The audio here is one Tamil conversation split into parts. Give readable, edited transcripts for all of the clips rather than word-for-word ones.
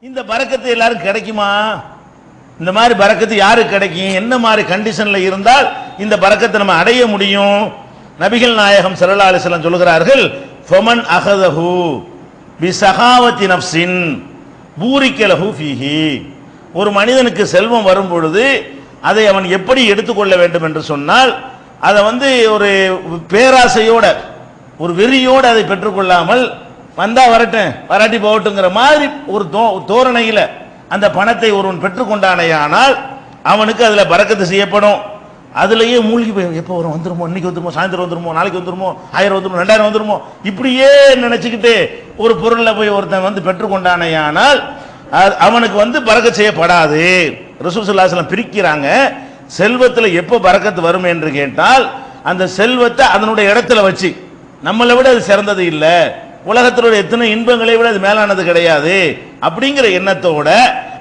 இந்த பரக்கத்து எல்லாரும் கிடைக்குமா? இந்த மாதிரி பரக்கத்து யாருக்கு கிடைக்கும்? என்ன மாதிரி கண்டிஷன்ல இருந்தால் இந்த பரக்கத்தை நம்ம அடைய முடியும்? நபிகள் நாயகம் ஸல்லல்லாஹு அலைஹி வஸல்லம் சொல்கிறார்கள், ஃபமன் அகதஹு பிஸகாவத்தி நஃப்ஸின் பூரிக லஹு ஃபீஹி. ஒரு மனிதனுக்கு செல்வம் வரும் பொழுது அதை அவன் எப்படி எடுத்துக்கொள்ள வேண்டும் என்று சொன்னால், அதை ஒரு பேராசையோட ஒரு வெறியோடு அதை பெற்றுக்கொள்ளாமல், வந்தா வரட்டும் வராட்டி போகட்டுங்கிற மாதிரி ஒரு தோரணையில அந்த பணத்தை ஒருவன் பெற்றுக்கொண்டானேயானால் அவனுக்கு அதுல பரக்கத்து செய்யப்படும். அதுலயே மூழ்கி போய் எப்போ வரும், வந்துருமோ, இன்னைக்கு வந்துருமோ, சாயந்தரம் வந்துருமோ, நாளைக்கு வந்துருமோ, 1000 வந்துருமோ, 2000 வந்துருமோ, இப்படியே நினைச்சுக்கிட்டு ஒரு பொருள்ல போய் ஒருத்தன் பெற்றுக்கொண்டானேயானால் அவனுக்கு பரக்கத் செய்யப்படாது. ரசூல் ஸல்லல்லாஹு அலைஹி வஸல்லம் பிரிக்கிறாங்க. செல்வத்துல எப்போ பரக்கத்து வரும் என்று கேட்டால், அந்த செல்வத்தை அதனுடைய இடத்துல வச்சு, நம்மளை விட அது சிறந்தது இல்லை, உலகத்தினுடைய எத்தனை இன்பங்களை விட அது மேலானது கிடையாது அப்படிங்கிற எண்ணத்தோட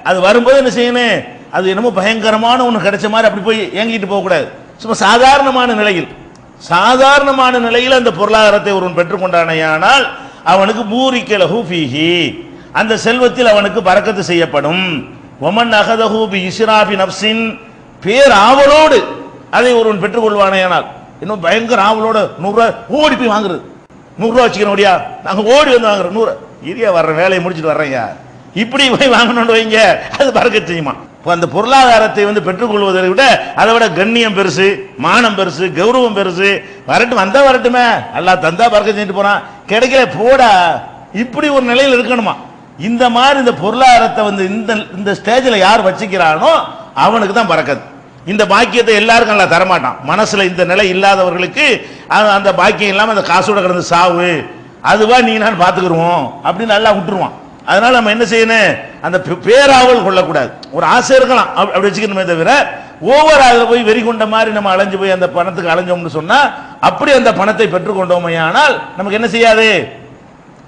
அது வரும்போது என்ன செய்யணும்? அது என்னமோ பயங்கரமான ஒன்று கிடைச்ச மாதிரி அப்படி போய் ஏங்கிட்டு போகக்கூடாது. சும்மா சாதாரணமான நிலையில் அந்த பொருளாதாரத்தை ஒருவன் பெற்றுக்கொண்டானையானால் அவனுக்கு பூரிக லஹு ஃபீஹி, அந்த செல்வத்தில் அவனுக்கு பரக்கத்து செய்யப்படும். வமன் அகதஹு பி இஸ்ராஃபி நஃப்ஸின், பேர் ஆவலோடு அதை ஒருவன் பெற்றுக்கொள்வானேயானால், இன்னும் பயங்கர ஆவலோட 100 ரூபாய் ஓடி போய் வாங்குறது, 100 ரூபா வச்சுக்கணும் ஓடியா, நாங்கள் ஓடி வந்து வாங்குறோம், 100 இரியா வர்ற வேலையை முடிச்சுட்டு வர்றேங்க, இப்படி போய் வாங்கணும்னு வைங்க, அது பரக்கத்து செய்யுமா? அந்த பொருளாதாரத்தை பெற்றுக்கொள்வதை விட அதை விட கண்ணியம் பெருசு, மானம் பெருசு, கௌரவம் பெருசு. வரட்டும், வந்தா வரட்டுமே, அல்லாஹ் தந்தா பரக்கத்து செஞ்சுட்டு போறான், கிடைக்கல போடா, இப்படி ஒரு நிலையில் இருக்கணுமா? இந்த மாதிரி இந்த பொருளாதாரத்தை இந்த ஸ்டேஜில் யார் வச்சுக்கிறானோ அவனுக்கு தான் பரக்கத்து. இந்த பாக்கியத்தை எல்லாருக்கும் நல்லா தரமாட்டான். மனசுல இந்த நிலை இல்லாதவர்களுக்கு அந்த பாக்கியம் இல்லாம அந்த காசோட கிடந்து சாவு, அதுவா நீ நான் பாத்துக்கிடுவோம் அப்படின்னு நல்லா விட்டுருவான். அதனால நம்ம என்ன செய்யணும்? அந்த பேராவல் கொள்ளக்கூடாது. ஒரு ஆசை இருக்கலாம் அப்படி வச்சுக்கணுமே தவிர ஓவர் அதுல போய் வெறி கொண்ட மாதிரி நம்ம அலைஞ்சு போய் அந்த பணத்துக்கு அலைஞ்சோம்னு சொன்னா, அப்படி அந்த பணத்தை பெற்றுக்கொண்டோமே ஆனால் நமக்கு என்ன செய்யாது?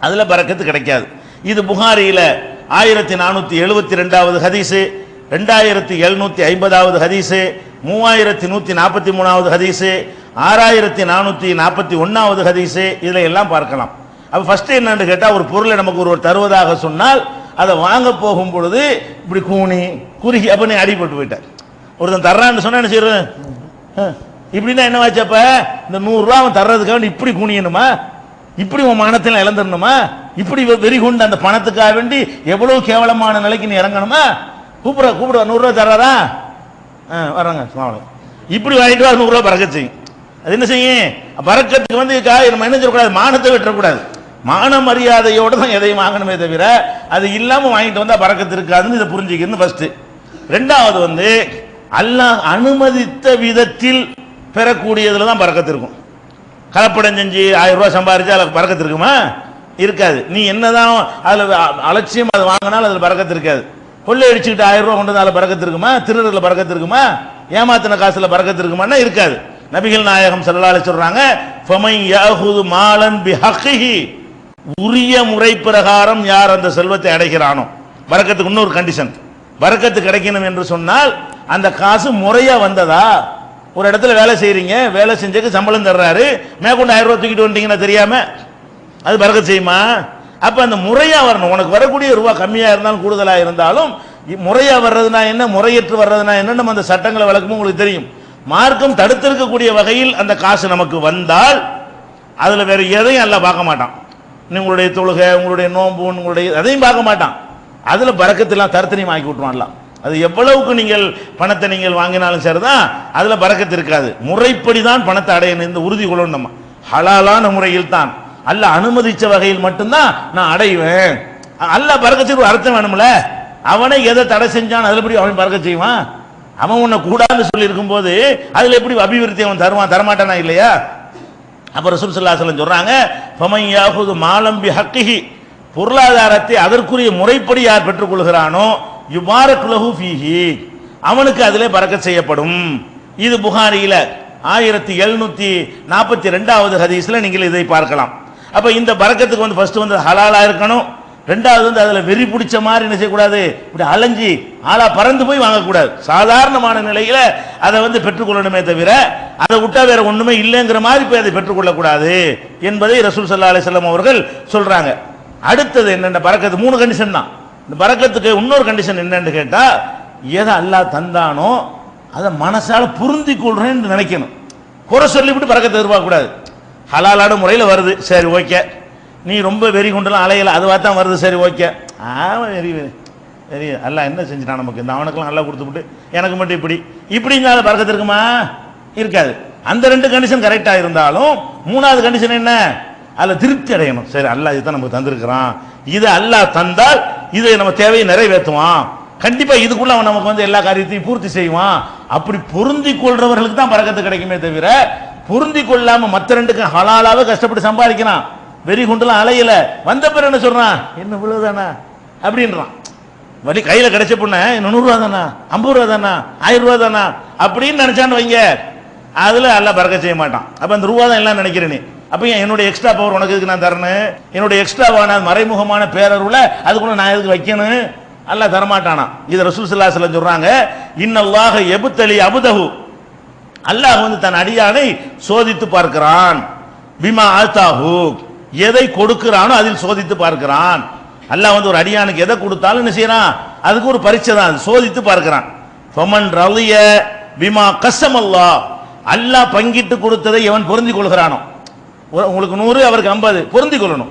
அதுல பரக்கத்து கிடைக்காது. இது புகாரியில 1472வது ஹதீஸ், 2750வது ஹதீஸ், 3143வது ஹதீஸ், 6441வது ஹதீஸ், இதுல எல்லாம் பார்க்கலாம். அப்ப ஃபர்ஸ்ட் என்னன்னு கேட்டா, ஒரு பொருளை நமக்கு ஒருவர் தருவதாக சொன்னால் அதை வாங்க போகும் பொழுது இப்படி குறுகி அப்ப நீ அடிபட்டு போயிட்டார். ஒருத்தன் தர்றான்னு சொன்னா என்ன செய்யறது? இப்படின்னா என்ன வாச்சப்ப இந்த 100 ரூபா அவன் தர்றதுக்காக இப்படி குனியணுமா? இப்படி உன் மானத்தில் இழந்துடணுமா? இப்படி வெறி கொண்டு அந்த பணத்துக்காக வேண்டி எவ்வளவு கேவலமான நிலைக்கு நீ இறங்கணுமா? கூப்பிட 100 ரூபா தர்றாரா? வர்றாங்க, இப்படி வாங்கிட்டு 100 ரூபா பரக்கத்து செய்யும். அது என்ன செய்யும்? பரக்கத்துக்கு நம்ம என்ன சொல்லக்கூடாது? மானத்தை வெட்டக்கூடாது. மான மரியாதையோடு தான் எதையும் வாங்கணுமே தவிர அது இல்லாம வாங்கிட்டு வந்தா பரக்கத்து இருக்காதுன்னு இதை புரிஞ்சுக்கணும் ஃபர்ஸ்ட். ரெண்டாவது அல்லாஹ் அனுமதித்த விதத்தில் பெறக்கூடியதுல தான் பரக்கத்து இருக்கும். கலப்படம் செஞ்சு 1000 ரூபாய் சம்பாதிச்சா அதுல பரக்கத்து இருக்குமா? இருக்காது. நீ என்னதான் அதுல அலட்சியம் அதை வாங்கினாலும் அதுல பரக்கத்து இருக்காது. கொள்ளை அடிச்சுக்கிட்டு 1000 ரூபாய் கொண்டு அதுல பரக்கத்து இருக்குமா? திருடுறதுல பரக்கத்து இருக்குமா? ஏமாத்தின காசுல பரக்கத்து இருக்குமான்னா இருக்காது. நபிகள் நாயகம் ஸல்லல்லாஹு அலைஹி சொல்றாங்க, ஃபமன் யாஹுது மாலன் பிஹக்கிஹி, உரிய முறை பிரகாரம் யார் அந்த செல்வத்தை அடைகிறானோ, பரக்கத்துக்கு இன்னொரு கண்டிஷன், பரக்கத்து கிடைக்கணும் என்று சொன்னால் அந்த காசு முறையா வந்ததா? ஒரு இடத்துல வேலை செய்றீங்க, வேலை செஞ்சதுக்கு சம்பளம் தர்றாரு, மேற்கொண்டு 1000 ரூபாய் தூக்கிட்டு வந்துட்டீங்கன்னா தெரியாம அது பரக்கத்து செய்யுமா? அப்ப அந்த முறையா வரணும். உனக்கு வரக்கூடிய ரூபாய் கம்மியா இருந்தாலும் கூடுதலா இருந்தாலும் முறையா வர்றதுனா என்ன, முறையற்று வர்றதுனா என்ன, நம்ம அந்த சட்டங்களை விளக்கமும் உங்களுக்கு தெரியும். மார்க்கம் தடுத்திருக்கக்கூடிய வகையில் அந்த காசு நமக்கு வந்தால் அதுல வேற எதையும் அல்லாஹ் பார்க்க மாட்டான். உங்களுடைய தொழுகை, உங்களுடைய நோன்பு, உங்களுடைய அதையும் பார்க்க மாட்டான். அதுல பரக்கத்தெல்லாம் தரத்தனையும் ஆக்கி விட்டுருவான்ல. அது எவ்வளவுக்கு நீங்கள் பணத்தை நீங்கள் வாங்கினாலும் சரிதான், அதுல பரக்கத்து இருக்காது. முறைப்படி தான் பணத்தை அடையணும். இந்த உறுதி கொள்ளணும். நம்ம ஹலாலான முறையில் தான், அல்லாஹ் அனுமதிச்ச வகையில் மட்டும்தான் நான் அடைவேன். அல்லாஹ் பரக்கத்துக்கு அர்த்தம் வேணும்ல. அவனை எதை தடை செஞ்சான் அதுல எப்படி அவன் பரக்கத்து செய்வான்? அவன் உன்னை கூடாதுன்னு சொல்லி இருக்கும் போது அதுல எப்படி அபிவிருத்தி அவன் தருவான்? தரமாட்டானா இல்லையா? அப்ப ரசூல் ஸல்லல்லாஹு அலைஹி வஸல்லம் சொல்றாங்க, ஃபமன் யாஹுது மாலம் பிஹக்கிஹி, பொருளாதாரத்தை அதற்குரிய முறைப்படி யார் பெற்றுக்கொள்கிறானோ யுபாரக் லஹு ஃபீஹி, அவனுக்கு அதிலே பரக்கத் செய்யப்படும். இது புகாரியில 1742வது ஹதீஸ்ல நீங்கள் இதை பார்க்கலாம். அப்ப இந்த பரக்கத்துக்கு ஃபர்ஸ்ட் ஹலாலா இருக்கணும். ரெண்டாவது அதுல வெறி பிடிச்ச மாதிரி என்ன செய்யக்கூடாது? இப்படி அலைஞ்சி ஆளா பறந்து போய் வாங்கக்கூடாது. சாதாரணமான நிலையில அதை பெற்றுக்கொள்ளணுமே தவிர அதை விட்டா வேற ஒண்ணுமே இல்லைங்கிற மாதிரி போய் அதை பெற்றுக்கொள்ளக்கூடாது என்பதை ரசூல் ஸல்லல்லாஹு அலைஹி வஸல்லம் அவர்கள் சொல்றாங்க. அடுத்தது என்னென்ன பரக்கத்து? 3 கண்டிஷன் தான். இந்த பரக்கத்துக்கு இன்னொரு கண்டிஷன் என்னன்னு கேட்டா, எதை அல்லாஹ் தந்தானோ அதை மனசால புரிந்து கொள்றேன்னு நினைக்கணும். குறை சொல்லிவிட்டு பரக்கத்தை எதிர்பார்க்க கூடாது. ஹலாலான முறையில் வருது, சரி ஓகே. நீ ரொம்ப வெறி கொண்டுலாம் அலையல, அதுவாக தான் வருது, சரி ஓகே. வெறி வெறி அல்லாஹ் என்ன செஞ்சுட்டான் நமக்கு, இந்த அவனுக்கெல்லாம் நல்லா கொடுத்துவிட்டு எனக்கு மட்டும் இப்படி இப்படிங்காத பரக்கத்து இருக்குமா? இருக்காது. அந்த ரெண்டு கண்டிஷன் கரெக்டாக இருந்தாலும் மூணாவது கண்டிஷன் என்ன? அதில் திருப்தி அடையணும். சரி அல்லாஹ் இதுதான் நமக்கு தந்திருக்கிறான், இது அல்லாஹ் தந்தால் இது நம்ம தேவையை நிறைவேற்றுவான், கண்டிப்பா இதுக்குள்ள அவன் நமக்கு வந்து எல்லா காரியத்தையும் பூர்த்தி செய்வான். அப்படி பொருந்தி கொள்றவர்களுக்கு தான் பரக்கத்து கிடைக்குமே தவிர, பொருந்தி கொள்ளாம மற்ற ரெண்டுக்கும் ஹலாலாவே கஷ்டப்பட்டு சம்பாதிக்கிறான், வெறி கொண்டுலாம் அலையல, வந்த பிறகு என்ன சொல்றான், என்ன இவ்வளவுதானா அப்படின்றான். வழி கையில கிடைச்ச பொண்ண 100 ரூபா தானா, 50 ரூபா தானா, 1000 ரூபா தானா அப்படின்னு நினைச்சான்னு வைங்க, அதுல அல்லாஹ் பரக்கத் செய்ய மாட்டான். அப்ப அந்த ரூபா தான் எல்லாம் நினைக்கிறேன். அப்ப என்னுடைய எக்ஸ்ட்ரா பவர் உனக்கு எதுக்கு நான் தரணும்? என்னுடைய எக்ஸ்ட்ராவான மறைமுகமான பேரருள அதுக்குள்ள நான் எதுக்கு வைக்கணும்? அல்லாஹ் தரமாட்டானா. இது ரசூல் ஸல்லல்லாஹு அலைஹி வஸல்லம் சொல்றாங்க, இன்னல்லாஹ யப்தலி அப்தஹு, அல்லாஹ் வந்து தன் அடியானை சோதித்து பார்க்கிறான். பிமா ஆதாஹு, எதை கொடுக்கிறானோ அதில் சோதித்து பார்க்கிறான். அல்லாஹ் வந்து ஒரு அடியானுக்கு எதை கொடுத்தாலும் என்ன செய்யறான், அதுக்கு ஒரு பரீட்சை தான், சோதித்து பார்க்கிறான். ஃபமன் ரலிய பிமா கஸமல்லாஹ், அல்லாஹ் பங்கிட்டு கொடுத்ததை எவன் பொருந்தி கொள்கிறானோ, உங்களுக்கு 100 அவருக்கு 50 பொருந்தி கொள்ளணும்,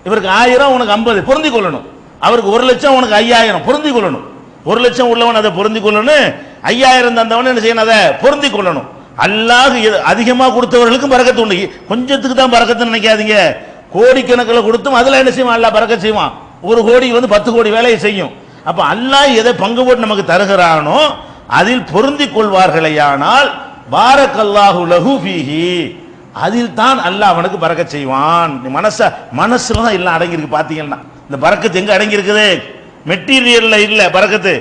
இவருக்கு 1000 உனக்கு 50 பொருந்தி கொள்ளணும், அவருக்கு 1 லட்சம் உனக்கு 5000 பொருந்தி கொள்ளணும், 1 லட்சம் உள்ளவன் அதை பொருந்தி கொள்ளணும், 5000 தந்தவன் என்ன செய்யணும், அதை பொருந்தி கொள்ளணும். அல்லாஹ் அதிகமாக கொடுத்தவர்களுக்கும் பரக்கத்து உண்டு. கொஞ்சத்துக்கு தான் பரக்கத்துன்னு நினைக்காதீங்க, கோடிக்கணக்கில் கொடுத்தும் அதுல என்ன செய்வான், அல்லாஹ் பரக்கத் செய்வான். 1 கோடி வந்து 10 கோடி வேலையை செய்யும். அப்ப அல்லாஹ் எதை பங்கு போட்டு நமக்கு தருகிறானோ அதில் பொருந்தி கொள்வார்களேயானால் பாரக்கல்லாஹு லஹு ஃபீஹி, அதில் தான் அல்லாஹ் அவனுக்கு பரக்கத் செய்வான். மனசுல தான் எல்லாம் அடங்கி இருக்கு. பாத்தீங்கன்னா இந்த பரக்கத்து எங்க அடங்கி இருக்குது? மெட்டீரியல்ல இல்ல பரக்கத்து,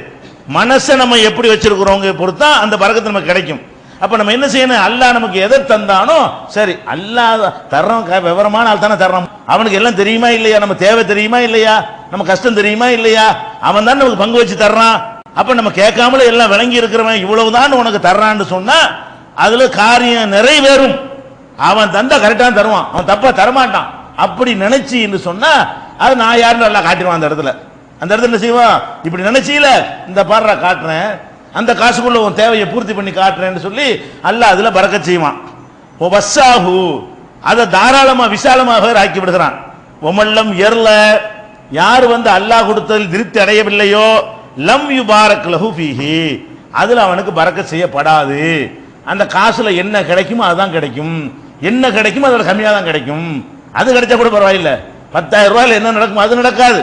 மனசை நம்ம எப்படி வச்சிருக்கிறோங்க பொறுத்தா அந்த பரக்கத்து நமக்கு கிடைக்கும். அப்ப நம்ம என்ன செய்யணும், அல்லாஹ் நமக்கு எதை தந்தானோ சரி, அல்லாஹ் தர்றோம், விவரமான ஆள் தானே தர்றோம், அவனுக்கு எல்லாம் தெரியுமா இல்லையா, நம்ம தேவை தெரியுமா இல்லையா, நம்ம கஷ்டம் தெரியுமா இல்லையா, அவன் தான் நமக்கு பங்கு வச்சு தர்றான். அப்ப நம்ம கேட்காமல எல்லாம் விளங்கி இருக்கிறவன் இவ்வளவுதான் உனக்கு தர்றான்னு சொன்னா அதுல காரியம் நிறைவேறும். அவன் தந்தா கரெக்டா தருவான், அவன் தப்பா தரமாட்டான். அப்படி நினைச்சு என்று சொன்னா அது நான் யாருன்னு எல்லாம் காட்டிடுவான். அந்த இடத்துல என்ன செய்வான், இப்படி நினைச்சீல இந்த பாடுறா காட்டுறேன், அந்த காசுக்குள்ள உன் தேவையை பூர்த்தி பண்ணி காட்டுறேன்னு சொல்லி அல்லாஹ் அதுல பரக்கத் செய்வான். அதை தாராளமா விசாலமாக ஆக்கி விடுகிறான். ஒமல்லம் எர்ல, யார் வந்து அல்லாஹ் கொடுத்ததில் திருப்தி அடையவில்லையோ லம் யுபாரக் லஹு ஃபீஹி, அதுல அவனுக்கு பரக்கத் செய்யப்படாது. அந்த காசுல என்ன கிடைக்குமோ அதுதான் கிடைக்கும், என்ன கிடைக்குமோ அதோட கம்மியா தான் கிடைக்கும். அது கிடைச்சா கூட பரவாயில்லை, 10,000 ரூபாயில என்ன நடக்கும் அது நடக்காது.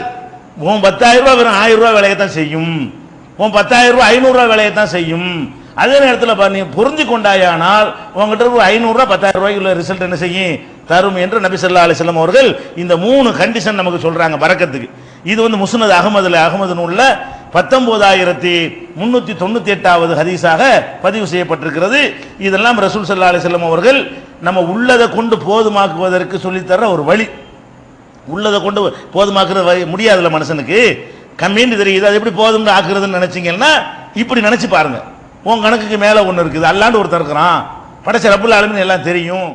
உன் 10,000 ரூபாய் வெறும் 1000 ரூபாய் விலையத்தான் செய்யும், உன் 10,000 ரூபாய் 500 ரூபாய் விலையத்தான் செய்யும். அதே நேரத்தில் நீ புரிஞ்சு கொண்டாயானால் உங்ககிட்ட 500 ரூபாய் 10,000 ரூபாய்க்கு உள்ள ரிசல்ட் என்ன செய்யும், தரும் என்று நபி ஸல்லல்லாஹு அலைஹி வஸல்லம் அவர்கள் இந்த 3 கண்டிஷன் நமக்கு சொல்றாங்க பரக்கத்துக்கு. இது வந்து முஸ்னத் அகமது நூல்ல 19398வது ஹதீஸாக பதிவு செய்யப்பட்டிருக்கிறது. இதெல்லாம் ரசூல் ஸல்லல்லாஹு அலைஹி வஸல்லம் அவர்கள் நம்ம உள்ளதை கொண்டு போதுமாக்குவதற்கு சொல்லித்தர ஒரு வழி. உள்ளதை கொண்டு போதுமாக்குறது முடியாதுல்ல மனுஷனுக்கு, கம்மின்னு தெரியுது, அது எப்படி போதும் ஆக்குறதுன்னு நினைச்சீங்கன்னா இப்படி நினைச்சு பாருங்க. உன் கணக்குக்கு மேல ஒண்ணு இருக்குது, அல்லாண்டு ஒருத்தர் இருக்கிறான், படைச்ச ரப்புல் ஆலமீன் எல்லாம் தெரியும்.